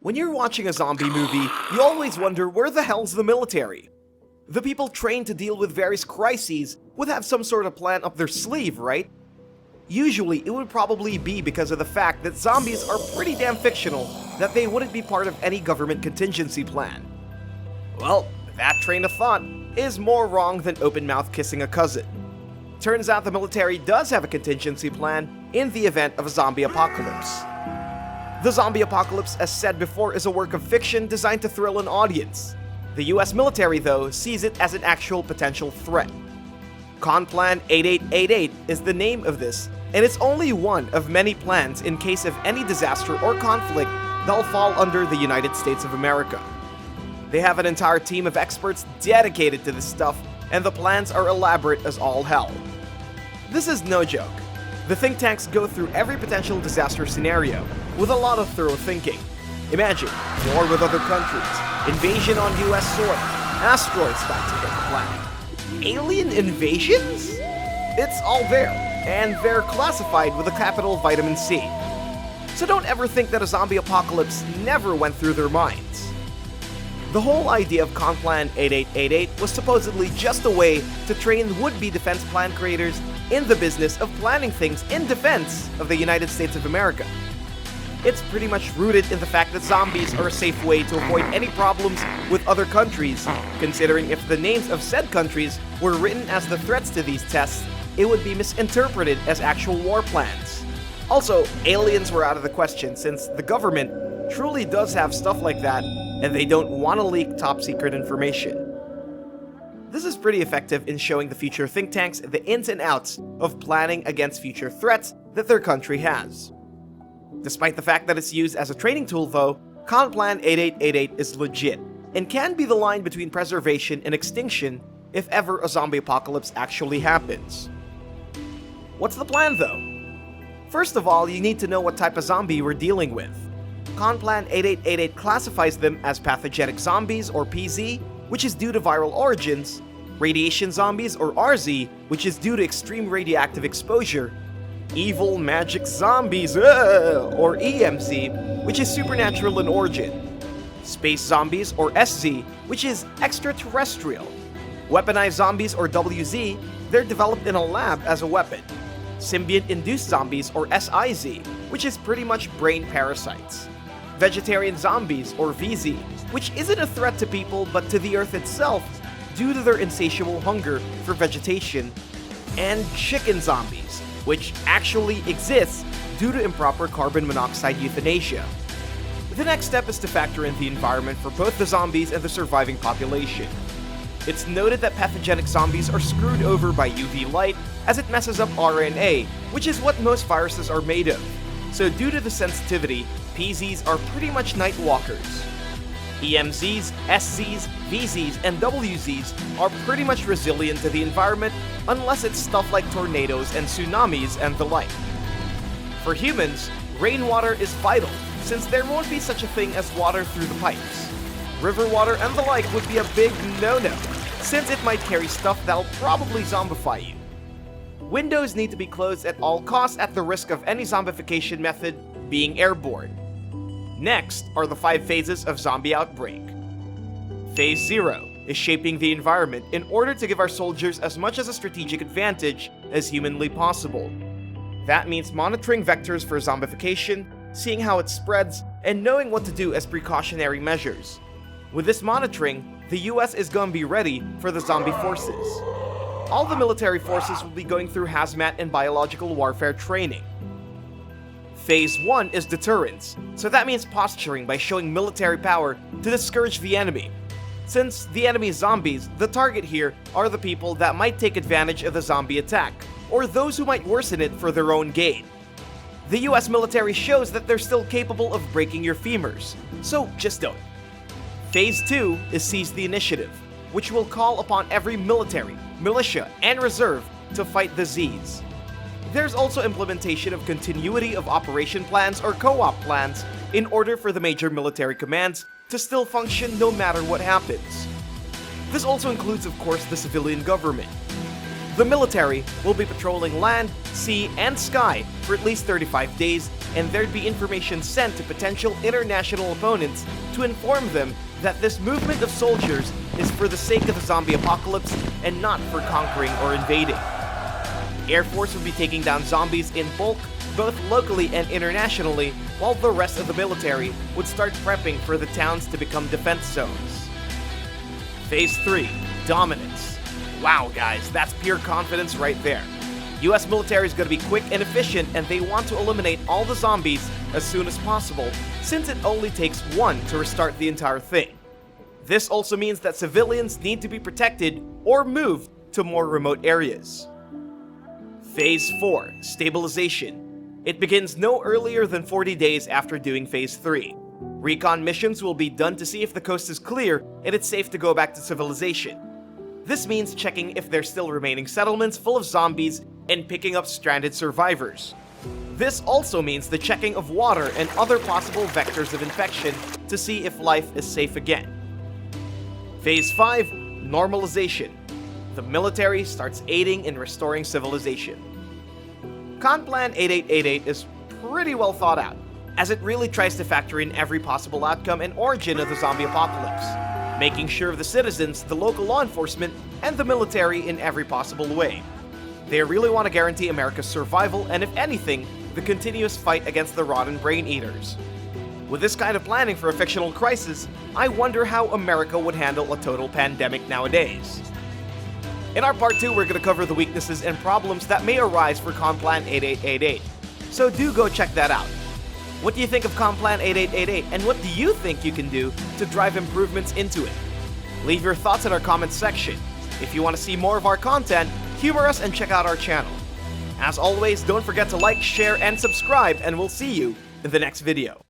When you're watching a zombie movie, you always wonder where the hell's the military? The people trained to deal with various crises would have some sort of plan up their sleeve, right? Usually, it would probably be because of the fact that zombies are pretty damn fictional that they wouldn't be part of any government contingency plan. Well, that train of thought is more wrong than open-mouth kissing a cousin. Turns out the military does have a contingency plan in the event of a zombie apocalypse. The zombie apocalypse, as said before, is a work of fiction designed to thrill an audience. The US military, though, sees it as an actual potential threat. Conplan 8888 is the name of this, and it's only one of many plans in case of any disaster or conflict that'll fall under the United States of America. They have an entire team of experts dedicated to this stuff, and the plans are elaborate as all hell. This is no joke. The think tanks go through every potential disaster scenario with a lot of thorough thinking. Imagine war with other countries, invasion on US soil, asteroids about to hit the planet. Alien invasions? It's all there, and they're classified with a capital vitamin C. So don't ever think that a zombie apocalypse never went through their minds. The whole idea of Conplan 8888 was supposedly just a way to train would-be defense plan creators in the business of planning things in defense of the United States of America. It's pretty much rooted in the fact that zombies are a safe way to avoid any problems with other countries, considering if the names of said countries were written as the threats to these tests, it would be misinterpreted as actual war plans. Also, aliens were out of the question since the government truly does have stuff like that, and they don't want to leak top-secret information. This is pretty effective in showing the future think tanks the ins and outs of planning against future threats that their country has. Despite the fact that it's used as a training tool though, Conplan 8888 is legit, and can be the line between preservation and extinction if ever a zombie apocalypse actually happens. What's the plan though? First of all, you need to know what type of zombie we're dealing with. Conplan 8888 classifies them as pathogenic zombies, or PZ, which is due to viral origins, radiation zombies, or RZ, which is due to extreme radioactive exposure, evil magic zombies, or EMZ, which is supernatural in origin, space zombies, or SZ, which is extraterrestrial, weaponized zombies, or WZ, they're developed in a lab as a weapon, symbiont-induced zombies, or SIZ, which is pretty much brain parasites, vegetarian zombies, or VZ, which isn't a threat to people but to the Earth itself due to their insatiable hunger for vegetation, and chicken zombies, which actually exists due to improper carbon monoxide euthanasia. The next step is to factor in the environment for both the zombies and the surviving population. It's noted that pathogenic zombies are screwed over by UV light as it messes up RNA, which is what most viruses are made of. So due to the sensitivity, PZs are pretty much night walkers. EMZs, SZs, VZs, and WZs are pretty much resilient to the environment unless it's stuff like tornadoes and tsunamis and the like. For humans, rainwater is vital since there won't be such a thing as water through the pipes. River water and the like would be a big no-no since it might carry stuff that'll probably zombify you. Windows need to be closed at all costs at the risk of any zombification method being airborne. Next are the 5 phases of zombie outbreak. Phase 0 is shaping the environment in order to give our soldiers as much as a strategic advantage as humanly possible. That means monitoring vectors for zombification, seeing how it spreads, and knowing what to do as precautionary measures. With this monitoring, the US is gonna be ready for the zombie forces. All the military forces will be going through hazmat and biological warfare training. Phase 1 is deterrence, so that means posturing by showing military power to discourage the enemy. Since the enemy's zombies, the target here are the people that might take advantage of the zombie attack, or those who might worsen it for their own gain. The US military shows that they're still capable of breaking your femurs, so just don't. Phase 2 is seize the initiative, which will call upon every military, militia, and reserve to fight the Zs. There's also implementation of continuity of operation plans or co-op plans in order for the major military commands to still function no matter what happens. This also includes, of course, the civilian government. The military will be patrolling land, sea, and sky for at least 35 days, and there'd be information sent to potential international opponents to inform them that this movement of soldiers is for the sake of the zombie apocalypse and not for conquering or invading. The Air Force would be taking down zombies in bulk, both locally and internationally, while the rest of the military would start prepping for the towns to become defense zones. Phase 3. Dominance. Wow guys, that's pure confidence right there. US military is going to be quick and efficient, and they want to eliminate all the zombies as soon as possible, since it only takes one to restart the entire thing. This also means that civilians need to be protected or moved to more remote areas. Phase 4. Stabilization. It begins no earlier than 40 days after doing Phase 3. Recon missions will be done to see if the coast is clear and it's safe to go back to civilization. This means checking if there's still remaining settlements full of zombies and picking up stranded survivors. This also means the checking of water and other possible vectors of infection to see if life is safe again. Phase 5. Normalization. The military starts aiding in restoring civilization. Conplan 8888 is pretty well thought out, as it really tries to factor in every possible outcome and origin of the zombie apocalypse, making sure of the citizens, the local law enforcement, and the military in every possible way. They really want to guarantee America's survival and, if anything, the continuous fight against the rotten brain eaters. With this kind of planning for a fictional crisis, I wonder how America would handle a total pandemic nowadays. In our part 2, we're going to cover the weaknesses and problems that may arise for Conplan 8888, so do go check that out. What do you think of Conplan 8888, and what do you think you can do to drive improvements into it? Leave your thoughts in our comments section. If you want to see more of our content, humor us and check out our channel. As always, don't forget to like, share, and subscribe, and we'll see you in the next video.